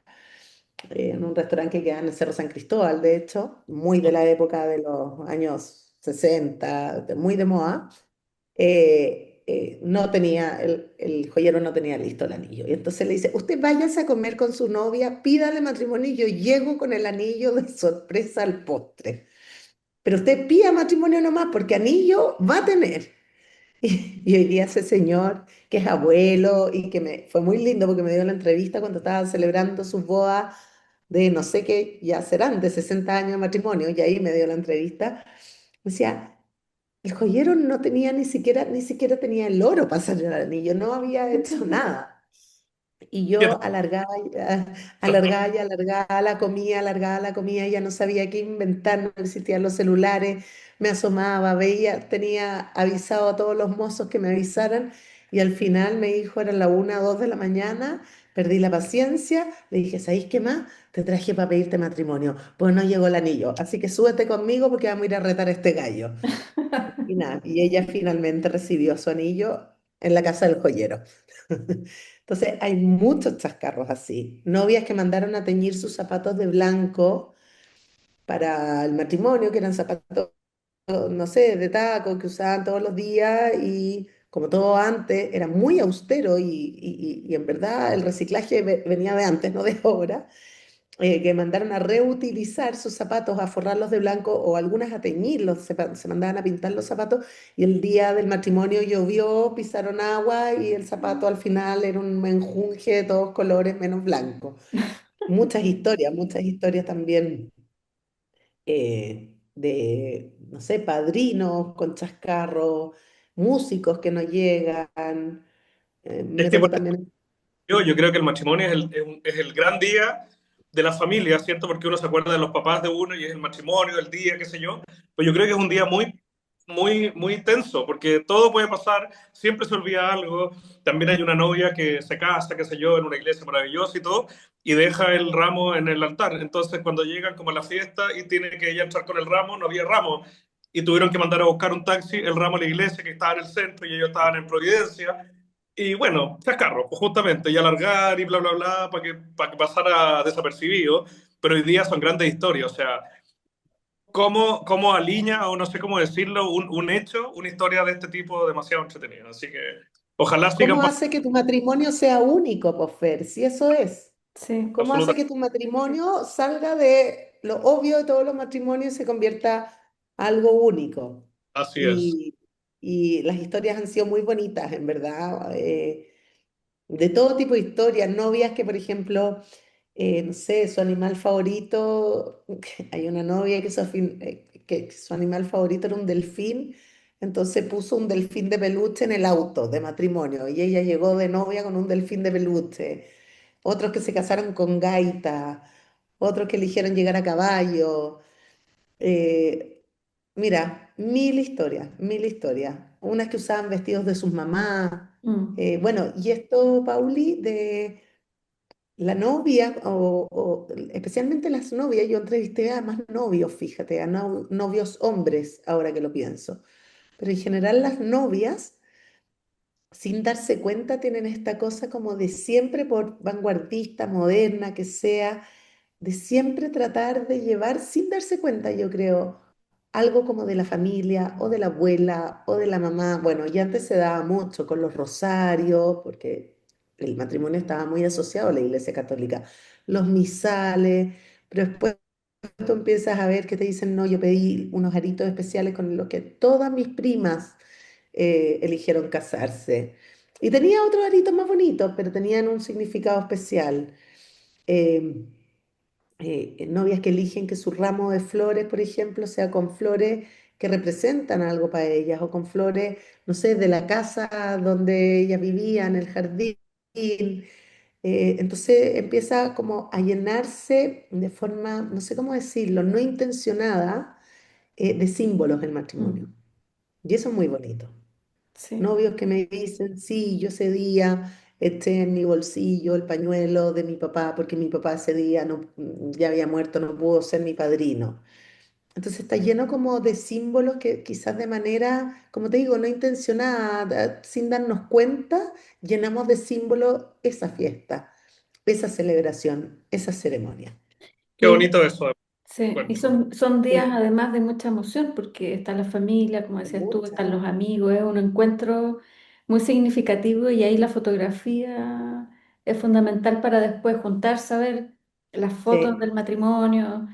en un restaurante que queda en el Cerro San Cristóbal, de hecho, muy de la época de los años 60, muy de moda, no tenía, el joyero no tenía listo el anillo. Y entonces le dice, usted váyase a comer con su novia, pídale matrimonio y yo llego con el anillo de sorpresa al postre. Pero usted pida matrimonio nomás porque anillo va a tener. Y hoy día ese señor, que es abuelo y que fue muy lindo porque me dio la entrevista cuando estaban celebrando sus bodas de no sé qué, ya serán de 60 años de matrimonio, y ahí me dio la entrevista. Me decía, el joyero no tenía ni siquiera tenía el oro para hacer el anillo, no había hecho nada. Y yo alargaba la comida, ya no sabía qué inventar, no existían los celulares, me asomaba, veía, tenía avisado a todos los mozos que me avisaran y al final me dijo, eran la 1 o 2 de la mañana, perdí la paciencia, le dije, ¿sabéis qué más? Te traje para pedirte matrimonio, pues no llegó el anillo, así que súbete conmigo porque vamos a ir a retar a este gallo. Y nada, y ella finalmente recibió su anillo en la casa del joyero. Entonces, hay muchos chascarros así. Novias que mandaron a teñir sus zapatos de blanco para el matrimonio, que eran zapatos, no sé, de taco, que usaban todos los días y como todo antes, era muy austero y en verdad el reciclaje venía de antes, no de ahora, que mandaron a reutilizar sus zapatos, a forrarlos de blanco o algunas a teñirlos, se mandaban a pintar los zapatos y el día del matrimonio llovió, pisaron agua y el zapato al final era un menjunje de todos colores menos blanco. Muchas historias también de, no sé, padrinos con chascarros, músicos que no llegan. Es Me que tocó también. yo creo que el matrimonio es el gran día de la familia, ¿cierto? Porque uno se acuerda de los papás de uno y es el matrimonio, el día, qué sé yo. Pues yo creo que es un día muy, muy, muy tenso, porque todo puede pasar, siempre se olvida algo. También hay una novia que se casa, qué sé yo, en una iglesia maravillosa y todo, y deja el ramo en el altar. Entonces, cuando llegan como a la fiesta y tiene que ella entrar con el ramo, no había ramo. Y tuvieron que mandar a buscar un taxi, el ramo a la iglesia que estaba en el centro y ellos estaban en Providencia. Y bueno, chascarro, pues justamente, y alargar y bla, bla, bla, para que pasara desapercibido, pero hoy día son grandes historias, o sea, cómo alinea, o no sé cómo decirlo, un hecho, una historia de este tipo demasiado entretenida. Así que ojalá sigan ¿Cómo pasando hace que tu matrimonio sea único, Pofer? Si eso es. Sí. ¿Cómo hace que absolutamente tu matrimonio salga de lo obvio de todos los matrimonios y se convierta algo único? así es. Y, y las historias han sido muy bonitas, en verdad. De todo tipo de historias, novias que, por ejemplo, no sé, su animal favorito, hay una novia que su animal favorito era un delfín, entonces puso un delfín de peluche en el auto de matrimonio y ella llegó de novia con un delfín de peluche. Otros que se casaron con gaita, otros que eligieron llegar a caballo. Eh, Mira, mil historias, mil historias. Unas que usaban vestidos de sus mamás. Mm, Bueno, y esto, Pauli, de la novia, o especialmente las novias, yo entrevisté a más novios, fíjate, a novios hombres, ahora que lo pienso. Pero en general las novias, sin darse cuenta, tienen esta cosa como de siempre, por vanguardista, moderna que sea, de siempre tratar de llevar, sin darse cuenta, yo creo, algo como de la familia o de la abuela o de la mamá. Bueno, y antes se daba mucho con los rosarios, porque el matrimonio estaba muy asociado a la Iglesia Católica, los misales, pero después tú empiezas a ver que te dicen, no, yo pedí unos aritos especiales con los que todas mis primas eligieron casarse. Y tenía otros aritos más bonitos, pero tenían un significado especial. Eh, Novias que eligen que su ramo de flores, por ejemplo, sea con flores que representan algo para ellas, o con flores, no sé, de la casa donde ellas vivían, el jardín. Entonces empieza como a llenarse de forma, no sé cómo decirlo, no intencionada, de símbolos el matrimonio. mm, Y eso es muy bonito. sí. Novios que me dicen, sí, yo ese día eché en mi bolsillo el pañuelo de mi papá porque mi papá ese día no, ya había muerto, no pudo ser mi padrino. Entonces está lleno como de símbolos que quizás de manera, como te digo, no intencionada, sin darnos cuenta, llenamos de símbolos esa fiesta, esa celebración, esa ceremonia. Qué bonito eso, Sí, y encuentro. son días Sí, además de mucha emoción porque está la familia, como decías tú, mucha. están los amigos, es un encuentro muy significativo y ahí la fotografía es fundamental para después juntarse a ver las fotos Sí, del matrimonio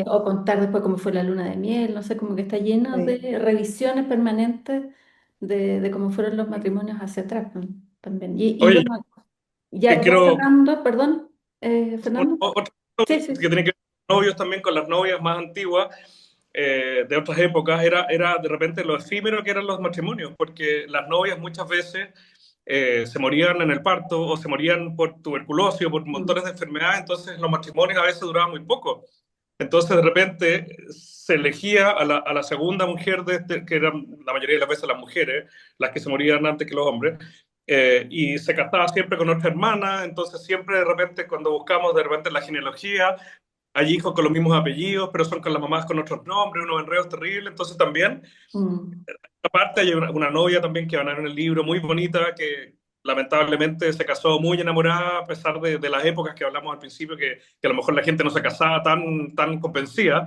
o contar después cómo fue la luna de miel, no sé, como que está lleno de sí, revisiones permanentes de cómo fueron los sí. matrimonios hacia atrás, ¿no? También. Y Oye, bueno, que ya quiero, cerrando, perdón, Fernando. otro Sí, que sí. tiene que ver con novios también, con las novias más antiguas, de otras épocas, era de repente lo efímero que eran los matrimonios, porque las novias muchas veces se morían en el parto o se morían por tuberculosis o por montones Mm, de enfermedades, entonces los matrimonios a veces duraban muy poco. Entonces de repente se elegía a la segunda mujer, que eran la mayoría de las veces las mujeres, las que se morían antes que los hombres, y se casaba siempre con otra hermana, entonces siempre de repente cuando buscamos de repente la genealogía, hay hijos con los mismos apellidos, pero son con las mamás con otros nombres, unos enredos terribles, entonces también mm. aparte hay una novia también que van a ver en el libro muy bonita que lamentablemente se casó muy enamorada a pesar de las épocas que hablamos al principio, que a lo mejor la gente no se casaba tan convencida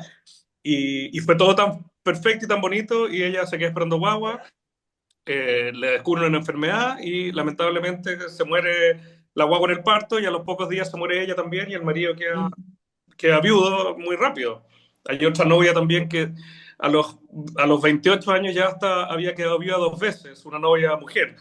y fue todo tan perfecto y tan bonito y ella se queda esperando guagua, le descubren una enfermedad y lamentablemente se muere la guagua en el parto y a los pocos días se muere ella también y el marido queda viudo muy rápido. Hay otra novia también que a los, a los 28 años ya hasta había quedado viuda dos veces, una novia mujer.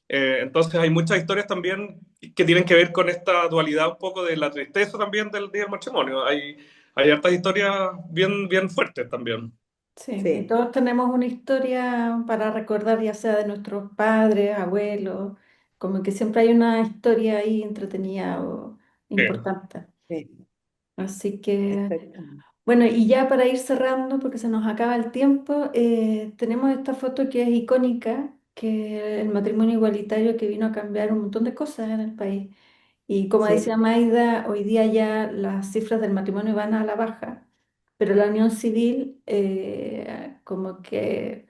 Entonces hay muchas historias también que tienen que ver con esta dualidad un poco de la tristeza también del día del matrimonio. Hay hartas historias bien fuertes también. Sí, y Sí. todos tenemos una historia para recordar, ya sea de nuestros padres, abuelos, como que siempre hay una historia ahí entretenida o Sí. importante. Sí, Así que, exactamente. bueno, y ya para ir cerrando, porque se nos acaba el tiempo, tenemos esta foto que es icónica, que es el matrimonio igualitario que vino a cambiar un montón de cosas en el país. Y como decía Sí. Maida, hoy día ya las cifras del matrimonio van a la baja, pero la unión civil como que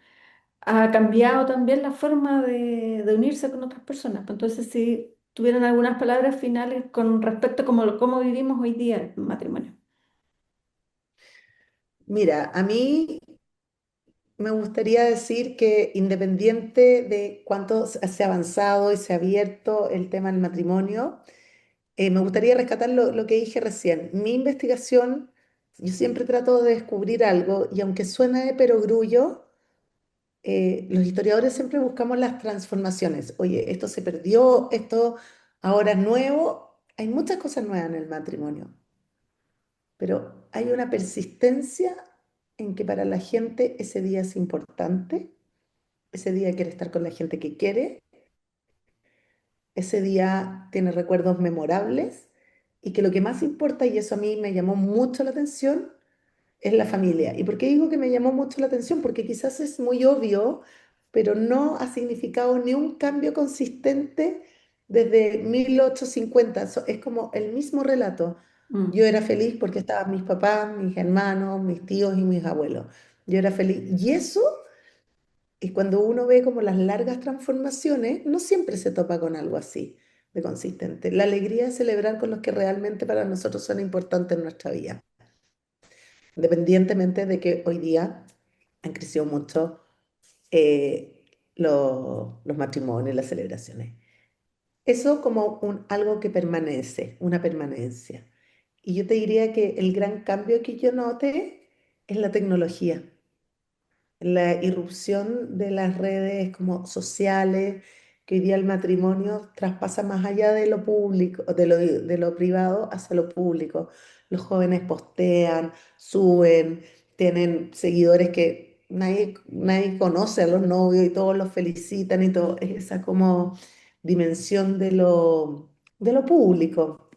ha cambiado también la forma de unirse con otras personas. Pues entonces, si tuvieran algunas palabras finales con respecto a cómo vivimos hoy día el matrimonio. Mira, a mí me gustaría decir que independiente de cuánto se ha avanzado y se ha abierto el tema del matrimonio, me gustaría rescatar lo que dije recién. Mi investigación, yo siempre trato de descubrir algo y aunque suene de perogrullo, los historiadores siempre buscamos las transformaciones. Oye, esto se perdió, esto ahora es nuevo. Hay muchas cosas nuevas en el matrimonio, pero hay una persistencia en que para la gente ese día es importante, ese día quiere estar con la gente que quiere, ese día tiene recuerdos memorables y que lo que más importa, y eso a mí me llamó mucho la atención, es la familia. ¿Y por qué digo que me llamó mucho la atención? Porque quizás es muy obvio, pero no ha significado ni un cambio consistente desde 1850. Es como el mismo relato. Yo Mm. era feliz porque estaban mis papás, mis hermanos, mis tíos y mis abuelos. Yo era feliz. Y eso, y cuando uno ve como las largas transformaciones, no siempre se topa con algo así de consistente. La alegría de celebrar con los que realmente para nosotros son importantes en nuestra vida, independientemente de que hoy día han crecido mucho los matrimonios y las celebraciones. Eso como algo que permanece, una permanencia. Y yo te diría que el gran cambio que yo noté es la tecnología, la irrupción de las redes como sociales, que hoy día el matrimonio traspasa más allá de lo público, de lo privado hacia lo público. Los jóvenes postean, suben, tienen seguidores que nadie conoce a los novios y todos los felicitan y todo. Es esa como dimensión de lo público,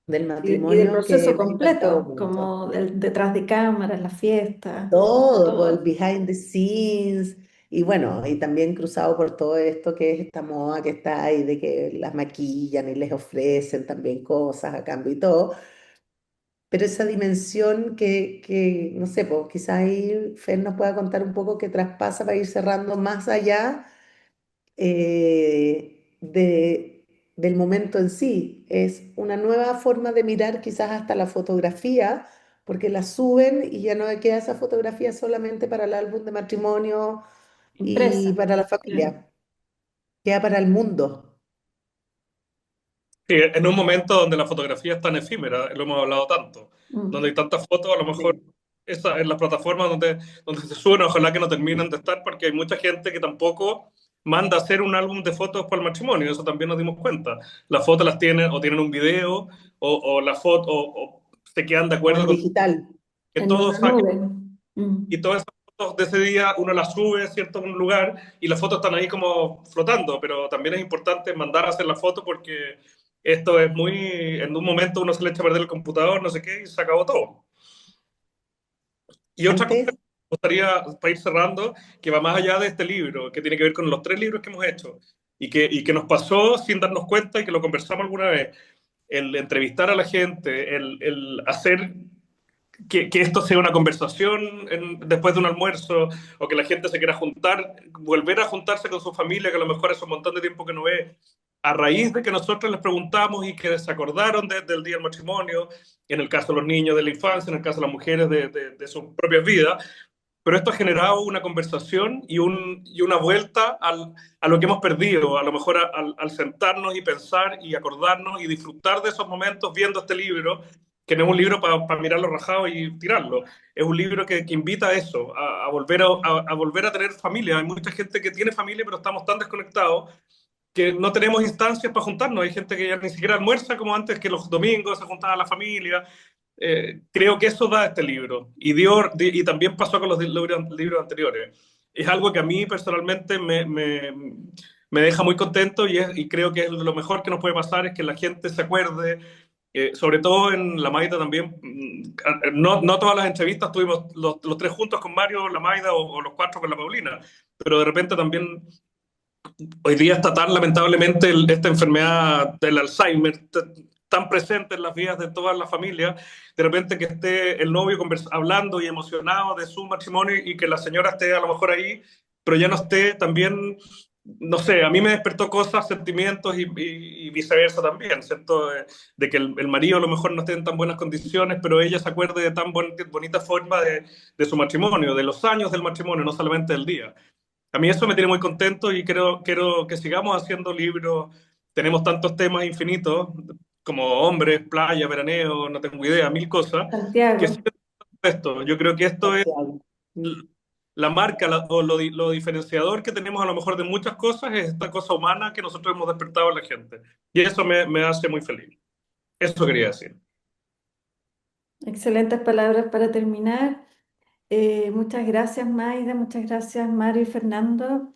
del Y del matrimonio que proceso me ha impactado completo, mucho. como el detrás de cámaras, la fiesta, Todo, por el todo. behind the scenes, y bueno, y también cruzado por todo esto que es esta moda que está ahí de que las maquillan y les ofrecen también cosas a cambio y todo, pero esa dimensión que no sé, pues quizá ahí Fer nos pueda contar un poco que traspasa para ir cerrando más allá del momento en sí. Es una nueva forma de mirar quizás hasta la fotografía, porque la suben y ya no queda esa fotografía solamente para el álbum de matrimonio y Impresa. para la Claro. familia, queda para el mundo. Sí, en un momento donde la fotografía es tan efímera, lo hemos hablado tanto, donde hay Mm. tantas fotos, a lo mejor Sí. en las plataformas donde se suben, ojalá que no terminen de estar, porque hay mucha gente que tampoco manda a hacer un álbum de fotos para el matrimonio, eso también nos dimos cuenta. Las fotos las tienen o tienen un video o la foto o se quedan de O acuerdo en con digital. que En todos una saquen nube. y Mm. todas esas fotos de ese día uno las sube, ¿cierto?, a un lugar y las fotos están ahí como flotando, pero también es importante mandar a hacer la foto porque esto es muy, en un momento uno se le echa a perder el computador, no sé qué, y se acabó todo. Y otra cosa que Antes, me gustaría, para ir cerrando, que va más allá de este libro, que tiene que ver con los tres libros que hemos hecho y que nos pasó sin darnos cuenta y que lo conversamos alguna vez, el entrevistar a la gente, el hacer que esto sea una conversación después de un almuerzo o que la gente se quiera juntar, volver a juntarse con su familia, que a lo mejor es un montón de tiempo que no ve, a raíz de que nosotros les preguntamos y que se acordaron del día del matrimonio, en el caso de los niños de la infancia, en el caso de las mujeres de sus propias vidas, pero esto ha generado una conversación y una vuelta a lo que hemos perdido, a lo mejor al sentarnos y pensar y acordarnos y disfrutar de esos momentos viendo este libro, que no es un libro para mirarlo rajado y tirarlo, es un libro que invita a eso, a volver a volver a tener familia. Hay mucha gente que tiene familia, pero estamos tan desconectados que no tenemos instancias para juntarnos. Hay gente que ya ni siquiera almuerza como antes, que los domingos se juntaba la familia. Creo que eso da este libro y también pasó con los libros anteriores. Es algo que a mí personalmente me deja muy contento y creo que es lo mejor que nos puede pasar es que la gente se acuerde, sobre todo en La Maida también. No todas las entrevistas tuvimos los tres juntos con Mario, La Maida o los cuatro con la Paulina, pero de repente también hoy día está tan lamentablemente esta enfermedad del Alzheimer tan presente en las vidas de todas las familias, de repente que esté el novio hablando y emocionado de su matrimonio y que la señora esté a lo mejor ahí, pero ya no esté también, no sé, a mí me despertó cosas, sentimientos y viceversa también, ¿cierto? De que el marido a lo mejor no esté en tan buenas condiciones, pero ella se acuerde de tan bonita forma de su matrimonio, de los años del matrimonio, no solamente del día. A mí eso me tiene muy contento y quiero que sigamos haciendo libros. Tenemos tantos temas infinitos como hombres, playa, veraneo, no tengo idea, mil cosas, que Santiago. sigan esto. Yo creo que esto es Santiago. la marca o lo diferenciador que tenemos a lo mejor de muchas cosas es esta cosa humana que nosotros hemos despertado en la gente. Y eso me hace muy feliz. Eso quería decir. Excelentes palabras para terminar. Muchas gracias, Maida, muchas gracias, Mario y Fernando,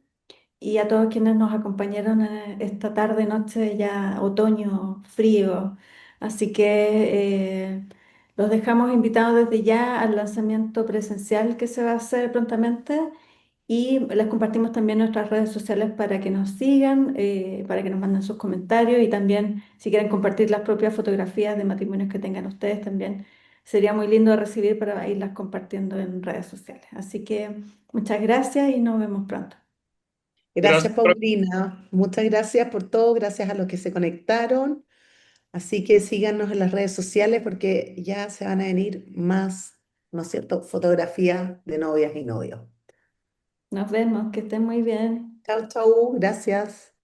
y a todos quienes nos acompañaron esta tarde, noche, ya otoño, frío. Así que los dejamos invitados desde ya al lanzamiento presencial que se va a hacer prontamente y les compartimos también nuestras redes sociales para que nos sigan, para que nos manden sus comentarios y también si quieren compartir las propias fotografías de matrimonios que tengan ustedes también. Sería muy lindo de recibir para irlas compartiendo en redes sociales. Así que muchas gracias y nos vemos pronto. Gracias, Gracias. Paulina. Muchas gracias por todo, gracias a los que se conectaron. Así que síganos en las redes sociales porque ya se van a venir más, ¿no es cierto?, fotografías de novias y novios. Nos vemos, que estén muy bien. Chau, chau, gracias.